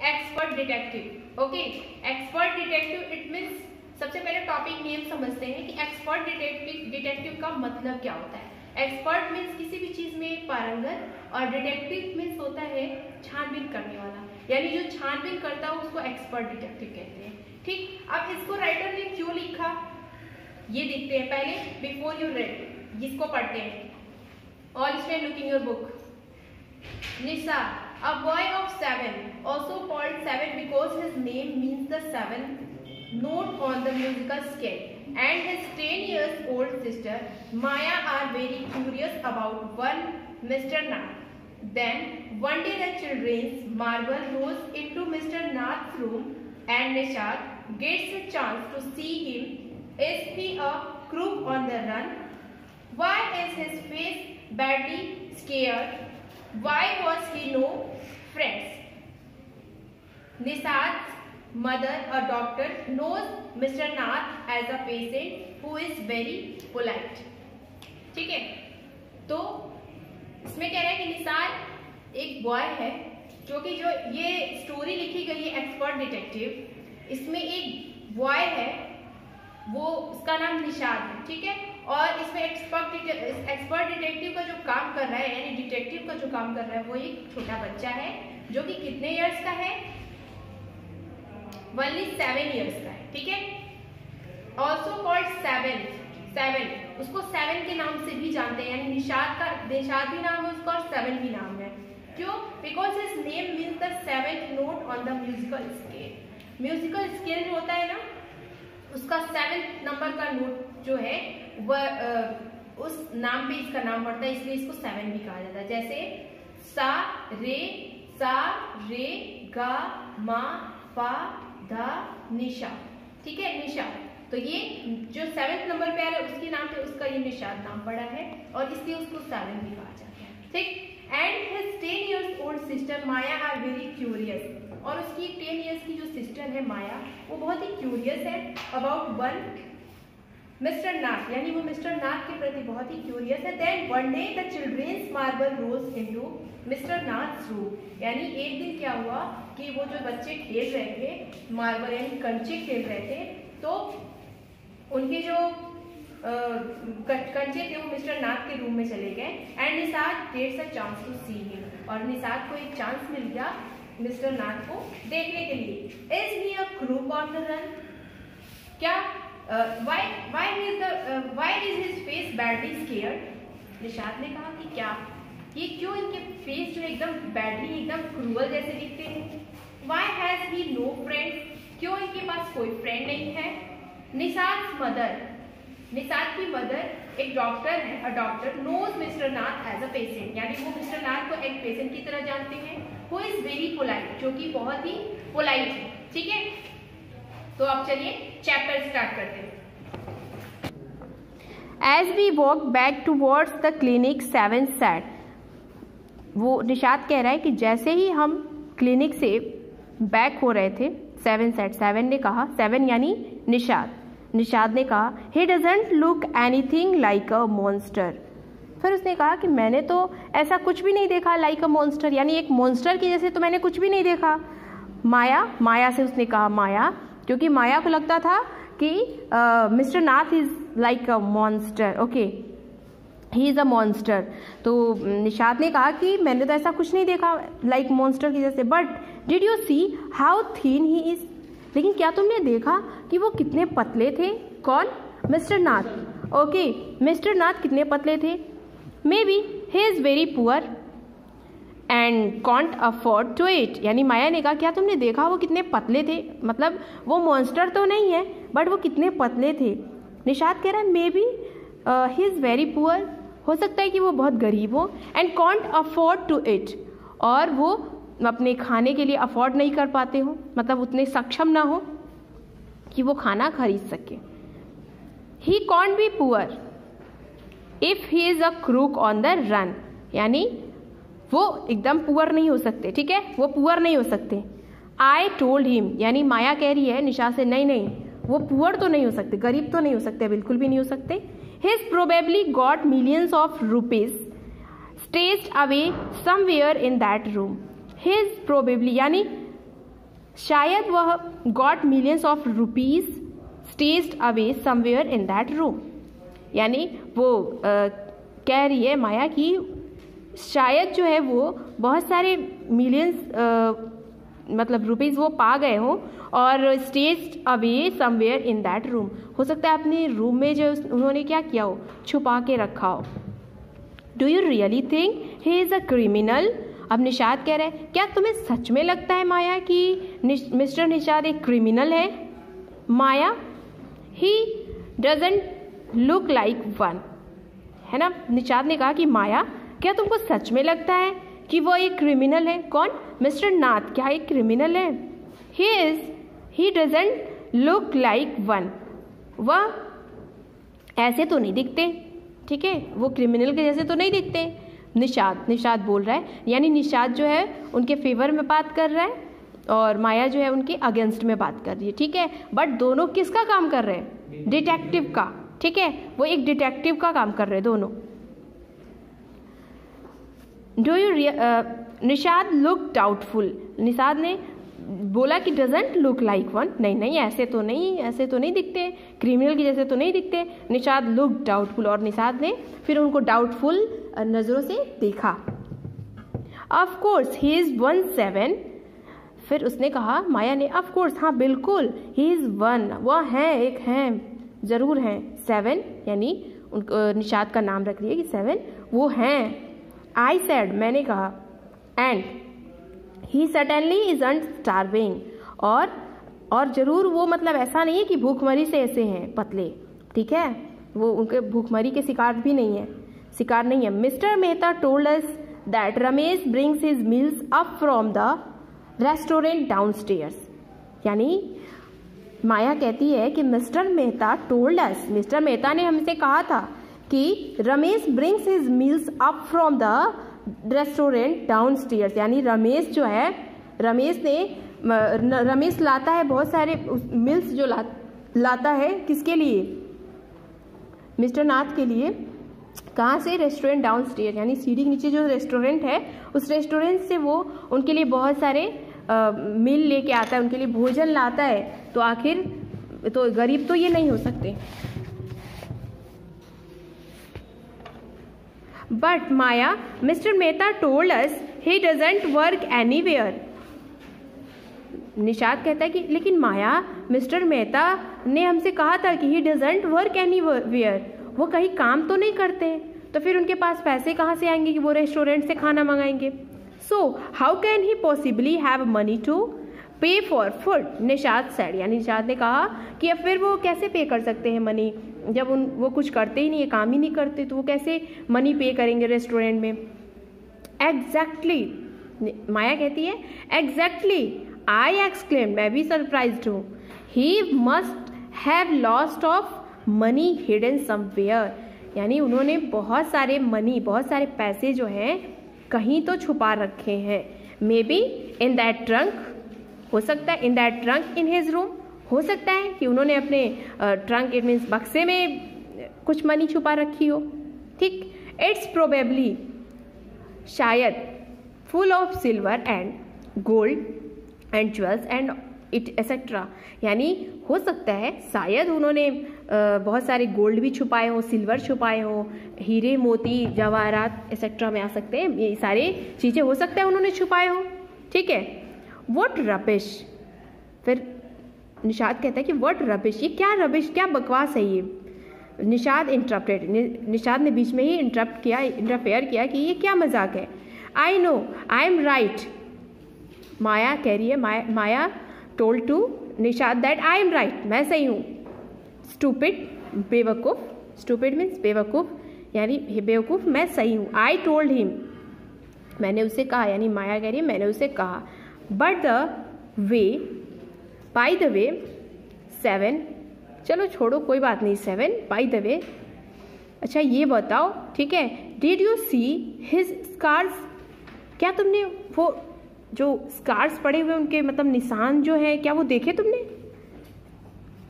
Expert detective. Okay, expert detective it means, सबसे पहले topic name समझते हैं कि एक्सपर्ट डिटेक्टिव का मतलब क्या होता है। एक्सपर्ट मीन्स किसी भी चीज में पारंगत और डिटेक्टिव मीन्स होता है छानबीन करने वाला, यानी जो छानबीन करता है उसको एक्सपर्ट डिटेक्टिव कहते हैं। ठीक, अब इसको राइटर ने क्यों लिखा ये देखते हैं पहले, बिफोर यू रेड, इसको पढ़ते हैं। All student look in your book. Nisar, a boy of 7, also called 7 because his name means the 7th note on the musical scale, and his 10 years old sister Maya are very curious about one Mr. Nath. Then one day the children's marble goes into Mr. Nath's room and Nishad gets a chance to see him. Is he a crook on the run? Why is his face badly scared? Why was he no friends? Nisad's mother, a doctor, knows Mr. Nath as a patient who is very polite. ठीक है, तो इसमें कह रहा है कि निसार एक boy है, जो कि जो ये स्टोरी लिखी गई है एक्सपर्ट डिटेक्टिव, इसमें एक बॉय है, वो उसका नाम निशाद है। ठीक है, और इसमें एक्सपर्ट डिटेक्टिव का जो काम कर रहा है, यानी डिटेक्टिव का जो काम कर रहा है वो एक छोटा बच्चा है जो कि कितने इयर्स का है, ओनली 7 इयर्स का है। ठीक है, ऑल्सो कॉल्ड 7, उसको 7 के नाम से भी जानते हैं, यानी निशाद भी नाम है उसका और 7 भी नाम है। क्यों? Because his name means the 7th note on the musical scale. Musical scale जो होता है ना, उसका 7th नंबर का नोट जो है वह उस नाम पे इसका नाम पड़ता है, इसलिए इसको 7 भी कहा जाता है। जैसे सा रे गा मा पा धा निशा। ठीक है, निशा, तो ये जो 7th नंबर पे आ रहा है उसके नाम पे उसका ये निशाद नाम पड़ा है और इसलिए उसको 7 भी कहा जाता है। ठीक, and his 10 years old sister Maya are very curious, और उसकी 10 इयर्स की जो सिस्टर है माया, वो बहुत ही क्यूरियस है अबाउट वन मिस्टर नाथ, यानी वो मिस्टर नाथ के प्रति बहुत ही क्यूरियस है। Then one day the children's marble rolls into mister Nath's room, यानी एक दिन क्या हुआ कि वो जो बच्चे खेल रहे थे मार्बल यानी कंचे खेल रहे थे, तो उनके जो कंचे थे वो मिस्टर नाथ के रूम में चले गए। And Nisad gets a chance to see him, और निसाद को एक चांस मिल गया मिस्टर नाथ को देखने के लिए। Is he a crook on the run? क्या why is his face badly scared? Nishad ने कहा कि क्या ये क्यों इनके फेस जो एकदम बैडली एकदम क्रूअल जैसे दिखते हैं। Why has he no friends? क्यों इनके पास कोई फ्रेंड नहीं है। निसाद मदर, निसाद की मदर एक डॉक्टर है, a doctor knows mister Nath as a patient, यानी वो मिस्टर नाथ को एक पेशेंट की तरह जानते हैं। हु इज वेरी पोलाइट, जो कि बहुत ही पोलाइट है। ठीक है, तो अब चलिए चैप्टर स्टार्ट करते हैं। As we walk back towards the clinic 7 said, वो निशाद कह रहा है कि जैसे ही हम क्लिनिक से बैक हो रहे थे 7 सैड, 7 ने कहा, 7 यानी निशाद ने कहा ही doesn't look anything like a monster. फिर उसने कहा कि मैंने तो ऐसा कुछ भी नहीं देखा, लाइक अ मॉन्स्टर, यानी एक मॉन्स्टर की जैसे तो मैंने कुछ भी नहीं देखा। माया से उसने कहा माया, क्योंकि माया को लगता था कि mister Nath is like a monster. Okay, he is a monster. तो निशाद ने कहा कि मैंने तो ऐसा कुछ नहीं देखा लाइक मॉन्स्टर की जैसे। But did you see how thin he is? लेकिन क्या तुमने देखा कि वो कितने पतले थे? कौन? Mister Nath. Okay, mister Nath कितने पतले थे? Maybe he is very poor and can't afford to it, यानी माया ने कहा क्या तुमने देखा वो कितने पतले थे, मतलब वो मॉन्स्टर तो नहीं है बट वो कितने पतले थे। निशाद कह रहा है maybe he is very poor, हो सकता है कि वो बहुत गरीब हो, and can't afford to it, और वो अपने खाने के लिए अफोर्ड नहीं कर पाते हो, मतलब उतने सक्षम ना हो कि वो खाना खरीद सके। He can't be poor if he is a crook on the run, यानी वो एकदम पुअर नहीं हो सकते। ठीक है, वो पुअर नहीं हो सकते। आई टोल्ड हिम, यानी माया कह रही है निशा से नहीं वो पुअर तो नहीं हो सकते, गरीब तो नहीं हो सकते, बिल्कुल भी नहीं हो सकते। His probably got millions of rupees staged away somewhere in that room. His probably यानी शायद वह got millions of rupees staged away somewhere in that room. यानी वो कह रही है माया कि शायद जो है वो बहुत सारे मिलियंस मतलब रुपीज़ वो पा गए हों और staged away somewhere in that room. हो सकता है अपने रूम में जो उन्होंने क्या किया हो, छुपा के रखा हो। Do you really think he is a criminal? अब निषाद कह रहे हैं क्या तुम्हें सच में लगता है माया कि मिस्टर निषाद एक क्रिमिनल है? Maya, he doesn't look like one, है ना। निषाद ने कहा कि माया क्या तुमको सच में लगता है कि वो एक क्रिमिनल है? कौन? मिस्टर नाथ क्या एक क्रिमिनल है? ही डजंट लुक लाइक वन, वह ऐसे तो नहीं दिखते, ठीक है, वो क्रिमिनल के जैसे तो नहीं दिखते। निषाद बोल रहा है, यानी निषाद जो है उनके फेवर में बात कर रहा है और माया जो है उनके अगेंस्ट में बात कर रही है, ठीक है। बट दोनों किसका काम कर रहे हैं? डिटेक्टिव का, ठीक है, वो एक डिटेक्टिव का काम कर रहे हैं दोनों। Do you Nishad look doubtful, Nishad ने बोला कि डजंट लुक लाइक वन, नहीं ऐसे तो नहीं दिखते, क्रिमिनल की जैसे तो नहीं दिखते। निषाद लुक डाउटफुल, और निषाद ने फिर उनको डाउटफुल नज़रों से देखा। ऑफ कोर्स ही इज़ 1/7, फिर उसने कहा माया ने, ऑफ कोर्स हाँ बिल्कुल, ही इज़ 1, वह हैं, एक हैं, ज़रूर हैं। 7 यानी उनको निषाद का नाम रख रही है कि 7 वो हैं। आई सेड, मैंने कहा, and he certainly isn't starving, और ज़रूर वो मतलब ऐसा नहीं है कि भूखमरी से ऐसे हैं पतले, ठीक है, वो उनके भूखमरी के शिकार नहीं है। Mister Mehta told us that Ramesh brings his meals up from the restaurant downstairs. यानी माया कहती है कि mister Mehta told us, mister Mehta ने हमसे कहा था कि Ramesh brings his meals up from the restaurant downstairs. यानी रमेश जो है, रमेश लाता है बहुत सारे मील्स जो लाता है, किसके लिए? मिस्टर नाथ के लिए। कहाँ से? रेस्टोरेंट डाउनस्टेयर, यानी सीढ़ी के नीचे जो रेस्टोरेंट है उस रेस्टोरेंट से वो उनके लिए बहुत सारे मील लेके आता है, उनके लिए भोजन लाता है। तो आखिर तो गरीब तो ये नहीं हो सकते। But Maya, mister Mehta told us he doesn't work anywhere. Nishad कहता है कि लेकिन माया, मिस्टर मेहता ने हमसे कहा था कि ही डजंट वर्क एनीवेयर, वो कहीं काम तो नहीं करते, तो फिर उनके पास पैसे कहाँ से आएंगे कि वो रेस्टोरेंट से खाना मंगाएंगे? So how can he possibly have money to pay for food? Nishad said, यानी निषाद ने कहा कि अब फिर वो कैसे पे कर सकते हैं मनी, जब वो कुछ करते ही नहीं है, काम ही नहीं करते, तो वो कैसे मनी पे करेंगे रेस्टोरेंट में? एग्जैक्टली, माया कहती है, एग्जैक्टली, आई एक्सक्लेम, मैं भी सरप्राइज्ड हूँ। He must have lost of money hidden somewhere, यानी उन्होंने बहुत सारे मनी, बहुत सारे पैसे जो हैं कहीं तो छुपा रखे हैं। May be in that trunk, हो सकता है in that trunk in his room, हो सकता है कि उन्होंने अपने ट्रंक, इट मीन्स बक्से में कुछ मनी छुपा रखी हो, ठीक। इट्स प्रोबेबली, शायद, full of silver and gold and jewels and it etcetera, यानी हो सकता है शायद उन्होंने बहुत सारे गोल्ड भी छुपाए हों, सिल्वर छुपाए हों, हीरे मोती जवाहरात एक्सेट्रा में आ सकते हैं, ये सारी चीज़ें हो सकता है उन्होंने छुपाए हों, ठीक है। व्हाट रबिश, फिर निषाद कहता है कि व्हाट रबिश, ये क्या रबिश, क्या बकवास है ये? निषाद इंटरप्टेड, निषाद ने बीच में ही इंटरफेयर किया कि ये क्या मजाक है। I know I am right, Maya कह रही है, Maya told to Nishad that I am right, मैं सही हूँ। स्टूपिड, बेवकूफ़, स्टूपिड मीन्स बेवकूफ़, यानी बेवकूफ़, मैं सही हूँ। आई टोल्ड हिम, मैंने उसे कहा, यानी माया कह रही है मैंने उसे कहा। But the way, by the way, 7, चलो छोड़ो कोई बात नहीं, 7 बाय द वे, अच्छा ये बताओ, ठीक है, did you see his scars, क्या तुमने वो जो स्कार्स पड़े हुए उनके मतलब निशान जो है क्या वो देखे तुमने?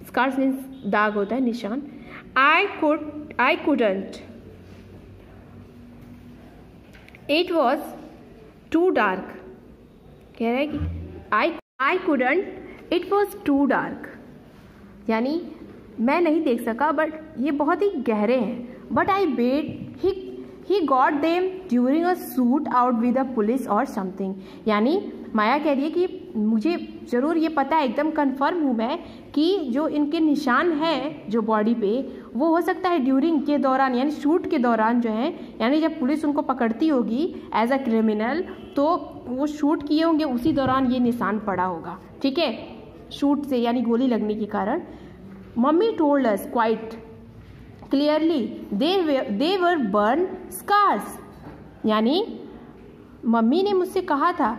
स्कार्स मीन्स दाग होता है, निशान। I couldn't, it was too dark, कह रहा है कि I I couldn't, it was too dark, यानी मैं नहीं देख सका, बट ये बहुत ही गहरे हैं। But I bet he got them during a shootout with the police or something, यानी माया कह रही है कि मुझे ज़रूर ये पता है, एकदम कंफर्म हूँ मैं कि जो इनके निशान हैं जो बॉडी पे, वो हो सकता है ड्यूरिंग के दौरान, यानी शूट के दौरान जो है, यानी जब पुलिस उनको पकड़ती होगी एज अ क्रिमिनल, तो वो शूट किए होंगे, उसी दौरान ये निशान पड़ा होगा, ठीक है, शूट से यानी गोली लगने के कारण। Mummy told us quite clearly they were burn scars, यानी मम्मी ने मुझसे कहा था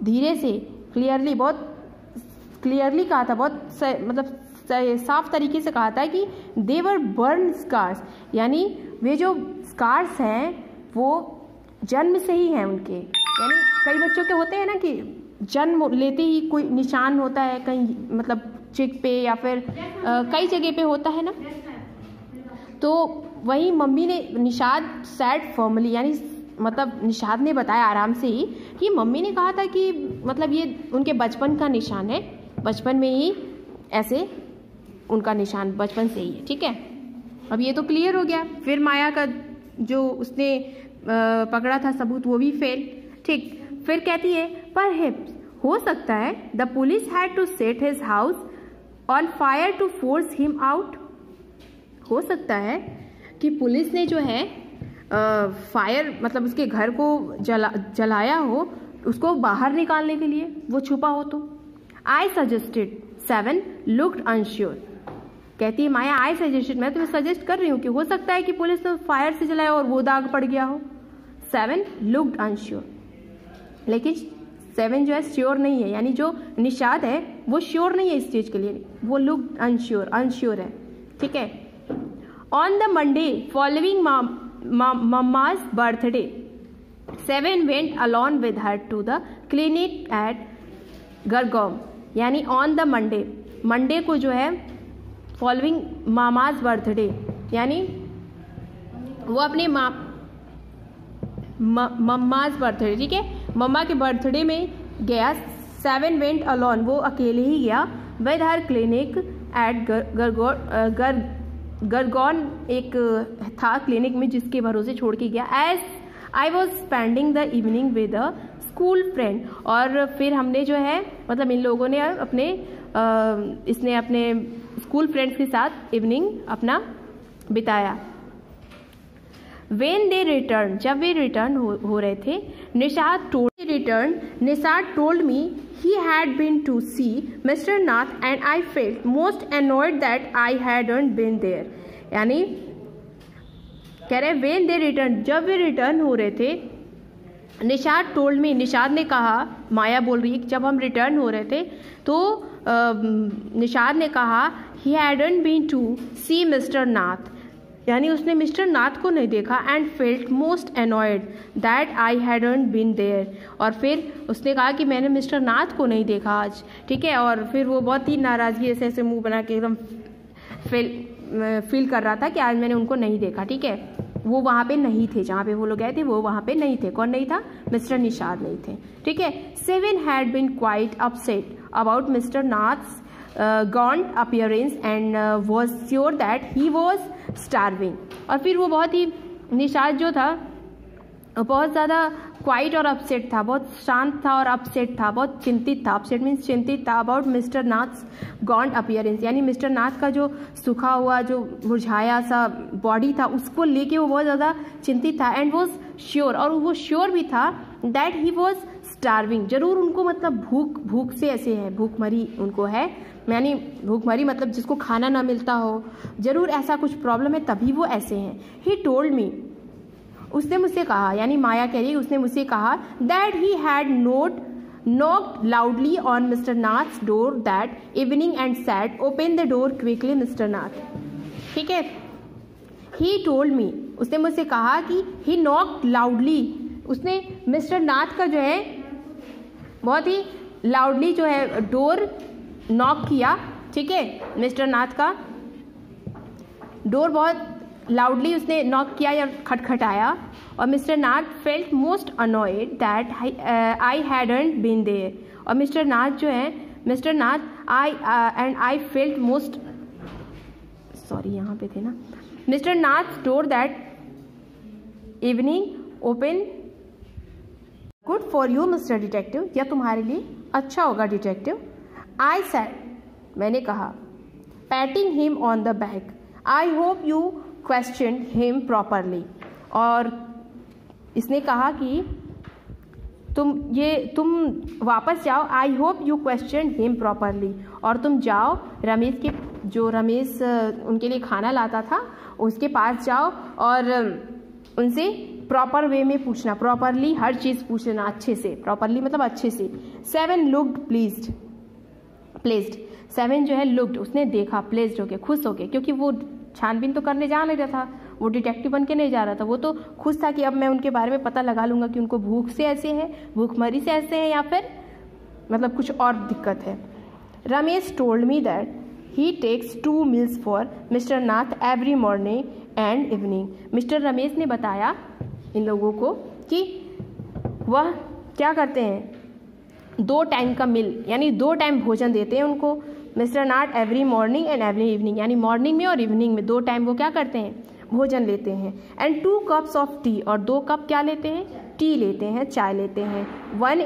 धीरे से, क्लियरली, बहुत क्लियरली कहा था, बहुत मतलब साफ तरीके से कहा था कि दे वर बर्न स्कार्स, यानी वे जो स्कार्स हैं वो जन्म से ही हैं उनके, यानी कई बच्चों के होते हैं ना कि जन्म लेते ही कोई निशान होता है कहीं, मतलब चिक पे या फिर कई जगह पे होता है ना, तो वही मम्मी ने, निषाद सैड फॉर्मली, यानी मतलब निषाद ने बताया आराम से ही कि मम्मी ने कहा था कि मतलब ये उनके बचपन का निशान है, बचपन में ही ऐसे उनका निशान बचपन से ही है, ठीक है। अब ये तो क्लियर हो गया। फिर माया का जो उसने पकड़ा था सबूत वो भी फेल, ठीक। फिर कहती है परहैप्स, हो सकता है the police had to set his house on fire to force him out, हो सकता है कि पुलिस ने जो है फायर मतलब उसके घर को जलाया हो उसको बाहर निकालने के लिए, वो छुपा हो तो। आई सजेस्टेड, 7 लुक्ड अनश्योर, कहती है माया आई सजेस्टेड, मैं तुम्हें सजेस्ट कर रही हूँ कि हो सकता है कि पुलिस ने फायर से जलाया और वो दाग पड़ गया हो। 7 लुक्ड अनश्योर, लेकिन 7 जो है श्योर नहीं है, यानी जो निषाद है वो श्योर नहीं है इस चीज के लिए, वो लुक्ड अनश्योर, अनश्योर है, ठीक है। On the Monday following mamma's birthday, 7 went along with her to the clinic at Gurgaon, यानी ऑन द मंडे, मंडे को जो है फॉलोइंग मामाज बर्थडे, यानी वो अपने मम्माज बर्थडे, ठीक है, मम्मा के बर्थडे में गया। 7 वेंट अलॉन, वो अकेले ही गया। With her clinic at Gurgaon, एक था क्लिनिक में जिसके भरोसे छोड़ के गया। As I was spending the evening with a school friend, और फिर हमने जो है मतलब इन लोगों ने अपने इसने अपने स्कूल फ्रेंड्स के साथ इवनिंग अपना बिताया। वेन दे रिटर्न, जब वे रिटर्न हो रहे थे, Nishad told me he had been to see Mr. Nath and I felt most annoyed that I hadn't been there, यानी कह रहे वेन दे रिटर्न, जब वे रिटर्न हो रहे थे, निषाद टोल्ड मी, निषाद ने कहा, माया बोल रही है जब हम रिटर्न हो रहे थे तो निषाद ने कहा he hadn't been to see Mr. Nath, यानी उसने मिस्टर नाथ को नहीं देखा। And felt most annoyed that I hadn't been there, और फिर उसने कहा कि मैंने मिस्टर नाथ को नहीं देखा आज, ठीक है। और फिर वो बहुत ही नाराज़गी ऐसे ऐसे मुंह बना के एकदम फील कर रहा था कि आज मैंने उनको नहीं देखा, ठीक है। वो वहाँ पे नहीं थे, जहाँ पे वो लोग गए थे वो वहाँ पे नहीं थे। कौन नहीं था? मिस्टर निषाद नहीं थे, ठीक है। 7 had been quite upset about mister Nath's gaunt appearance and was sure that he was starving, और फिर वो बहुत ही निषाद जो था बहुत ज़्यादा क्वाइट और अपसेट था, बहुत शांत था और अपसेट था, बहुत चिंतित था। अपसेट मीन्स चिंतित था अबाउट मिस्टर नाथ्स गॉन्ट अपीयरेंस, यानी मिस्टर नाथ का जो सूखा हुआ जो मुरझाया सा बॉडी था उसको लेके वो बहुत ज़्यादा चिंतित था। एंड वॉज श्योर, और वो श्योर भी था दैट ही वॉज स्टार्विंग, जरूर उनको मतलब भूख से ऐसे है, भूखमरी उनको है, यानी भूखमरी मतलब जिसको खाना ना मिलता हो, जरूर ऐसा कुछ प्रॉब्लम है तभी वो ऐसे हैं। ही टोल्ड मी, उसने मुझसे कहा, यानी माया कह रही है उसने मुझसे कहा that he had knocked loudly on Mr. Nath's door that evening and said open the door quickly Mr. Nath, ठीक है। he told me, उसने मुझसे कहा कि he knocked loudly, उसने मिस्टर नाथ का जो है बहुत ही लाउडली जो है डोर नॉक किया, ठीक है। मिस्टर नाथ का डोर बहुत लाउडली उसने नॉक किया या खटखटाया, और mister Nath felt most annoyed that I hadn't been there. और मिस्टर नाथ जो है, mister Nath I felt most, sorry यहाँ पे थे ना, mister Nath door that evening open, good for you mister detective, यह तुम्हारे लिए अच्छा होगा डिटेक्टिव। आई सेड, मैंने कहा, patting him on the back, I hope you question him properly. और इसने कहा कि तुम वापस जाओ, I hope you question him properly, और तुम जाओ रमेश के, जो रमेश उनके लिए खाना लाता था उसके पास जाओ और उनसे प्रॉपर वे में पूछना, प्रॉपरली हर चीज़ पूछना अच्छे से, प्रॉपरली मतलब अच्छे से। 7 लुक्ड प्लेस्ड, 7 जो है लुक्ड, उसने देखा, प्लेस्ड हो गया, खुश हो गया, क्योंकि वो छानबीन तो करने जा नहीं रहा था, वो डिटेक्टिव बन के नहीं जा रहा था, वो तो खुश था कि अब मैं उनके बारे में पता लगा लूँगा कि उनको भूख से ऐसे है, भूखमरी से ऐसे है, या फिर मतलब कुछ और दिक्कत है। Ramesh told me that he takes 2 meals for mister Nath every morning and evening. Mister Ramesh ने बताया इन लोगों को कि वह क्या करते हैं, 2 टाइम का मील, यानी 2 टाइम भोजन देते हैं उनको, mister Nath every morning and every evening, यानी मॉर्निंग में और इवनिंग में 2 टाइम वो क्या करते हैं, भोजन लेते हैं। एंड 2 cups ऑफ टी, और 2 कप क्या लेते हैं, टी लेते हैं, चाय लेते हैं। 1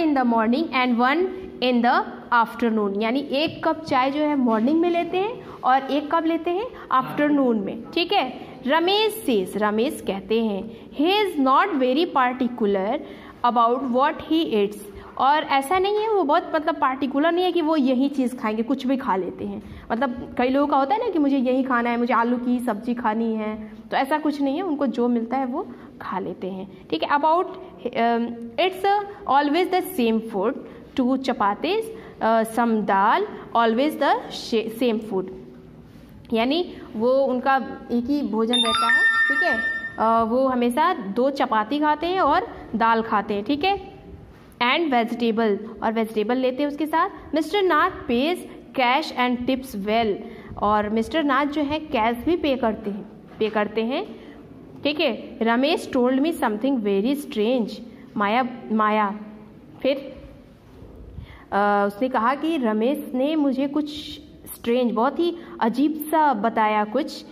in the morning and 1 in the afternoon, यानी 1 कप चाय जो है मॉर्निंग में लेते हैं और 1 कप लेते हैं आफ्टरनून में, ठीक है। रमेश कहते हैं, he is not very particular about what he it's, और ऐसा नहीं है वो बहुत मतलब पार्टिकुलर नहीं है कि वो यही चीज़ खाएंगे, कुछ भी खा लेते हैं। मतलब कई लोगों का होता है ना कि मुझे यही खाना है, मुझे आलू की सब्जी खानी है, तो ऐसा कुछ नहीं है, उनको जो मिलता है वो खा लेते हैं, ठीक है। About it's always the same food, 2 chapatis, some dal, always the same food, यानी वो उनका एक ही भोजन रहता है, ठीक है। वो हमेशा 2 चपाती खाते हैं और दाल खाते हैं, ठीक है। एंड वेजिटेबल, और वेजिटेबल लेते हैं उसके साथ। Mister Nath pays cash and tips well, और मिस्टर नाथ जो है कैश भी पे करते हैं, ठीक है। Ramesh told me something very strange, Maya फिर उसने कहा कि रमेश ने मुझे कुछ स्ट्रेंज, बहुत ही अजीब सा बताया कुछ,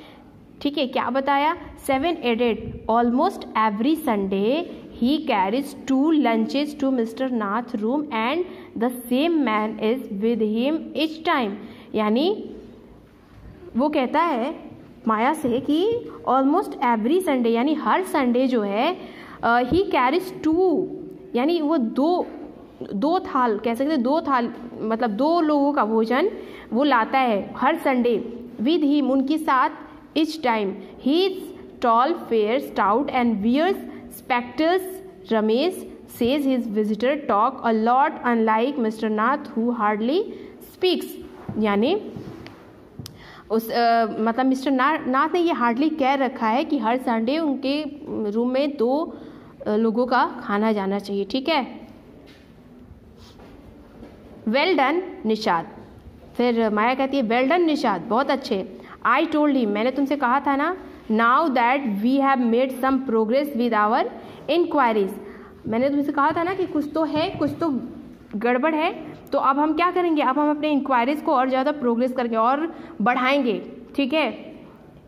ठीक है। क्या बताया, 7 added almost every Sunday he carries 2 lunches to Mr. Nath room and the same man is with him each time, यानी वो कहता है माया से कि ऑलमोस्ट एवरी संडे, यानी हर संडे जो है ही कैरीज 2, यानी वो दो थाल कह सकते, 2 थाल मतलब 2 लोगों का भोजन वो लाता है हर संडे, विद हिम उनके साथ, each time he is tall, fair, stout and wears spectacles. Ramesh says his visitor talk a lot, unlike Mr. Nath who hardly speaks, यानी उस मतलब मिस्टर नाथ ने ये हार्डली कह रखा है कि हर संडे उनके रूम में 2 लोगों का खाना जाना चाहिए, ठीक है। वेल डन निषाद, फिर माया कहती है वेल डन निषाद, बहुत अच्छे। आई टोल्ड हिम, मैंने तुमसे कहा था ना, now that we have made some progress with our inquiries, मैंने तुमसे कहा था ना कि कुछ तो है, कुछ तो गड़बड़ है, तो अब हम क्या करेंगे, अब हम अपने इंक्वायरीज को और ज़्यादा प्रोग्रेस करके और बढ़ाएंगे, ठीक है।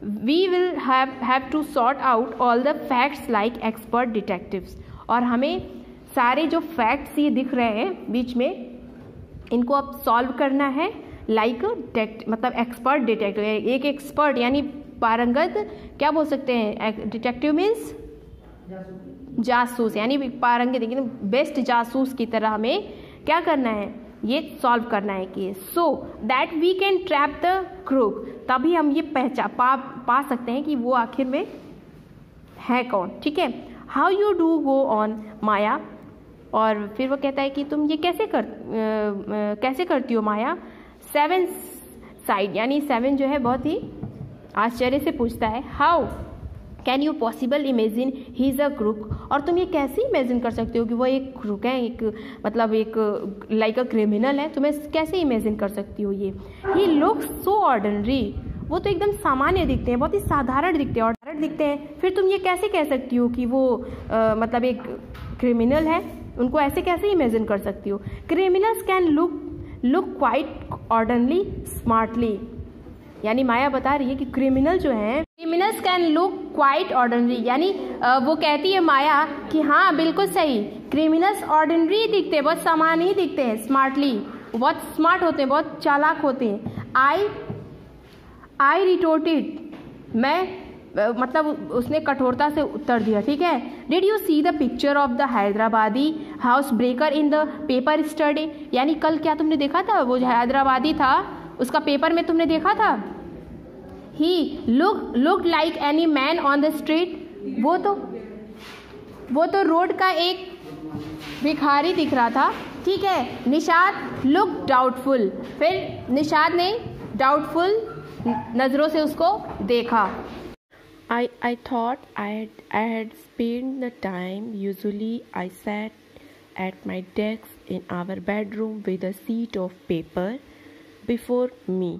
We will have to sort out all the facts like expert detectives, और हमें सारे जो फैक्ट्स ये दिख रहे हैं बीच में, इनको अब सॉल्व करना है लाइक मतलब एक्सपर्ट डिटेक्टिव, एक एक्सपर्ट यानी पारंगत, क्या बोल सकते हैं, डिटेक्टिव मीन्स जासूस, यानी पारंगत, लेकिन बेस्ट जासूस की तरह हमें क्या करना है, ये सॉल्व करना है case, so that we can trap the crook, तभी हम ये पा सकते हैं कि वो आखिर में है कौन, ठीक है। How you do go on Maya, और फिर वो कहता है कि तुम ये कैसे करती हो माया। 7 साइड, यानी 7 जो है बहुत ही आश्चर्य से पूछता है, how can you possible imagine he is a crook, और तुम ये कैसे इमेजिन कर सकते हो कि वो एक क्रूक है, एक मतलब एक लाइक अ क्रिमिनल है, तुम्हें कैसे इमेजिन कर सकती हो ये। ही लुक्स सो ऑर्डिनरी, वो तो एकदम सामान्य दिखते हैं, बहुत ही साधारण दिखते हैं, ऑर्डिनरी दिखते हैं, फिर तुम ये कैसे कह सकती हो कि वो मतलब एक क्रिमिनल है, उनको ऐसे कैसे इमेजिन कर सकती हो। Criminals can look quite ordinary smartly, यानी माया बता रही है कि क्रिमिनल जो हैं, criminals can look quite ordinary, यानी वो कहती है माया कि हाँ बिल्कुल सही, क्रिमिनल्स ऑर्डिनरी दिखते हैं, बहुत सामान्य ही दिखते हैं, स्मार्टली, बहुत स्मार्ट होते हैं, बहुत चालाक होते हैं। आई रिटोर्टेड, मैं मतलब उसने कठोरता से उत्तर दिया, ठीक है। Did you see the picture of the Hyderabadi house breaker in the paper study, यानी कल क्या तुमने देखा था, वो जो हैदराबादी था उसका पेपर में तुमने देखा था। He look like any man on the street, वो तो रोड का एक भिखारी दिख रहा था, ठीक है। निशाद लुक डाउटफुल, फिर निशाद ने डाउटफुल नज़रों से उसको देखा। I thought I had spent the time. Usually I sat at my desk in our bedroom with a sheet of paper before me.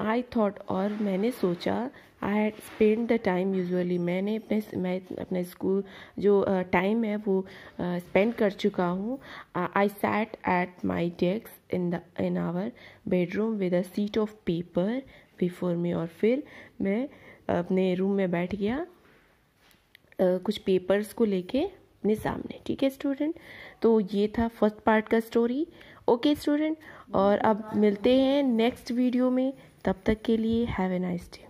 I thought, और मैंने सोचा, I had spent the time usually, मैं अपने school जो time है वो spend कर चुका हूँ। I sat at my desk in our bedroom with a sheet of paper before me, और फिर मैं अपने रूम में बैठ गया कुछ पेपर्स को लेके अपने सामने, ठीक है स्टूडेंट। तो ये था फर्स्ट पार्ट का स्टोरी, ओके स्टूडेंट। और अब मिलते हैं नेक्स्ट वीडियो में, तब तक के लिए हैव ए नाइस डे।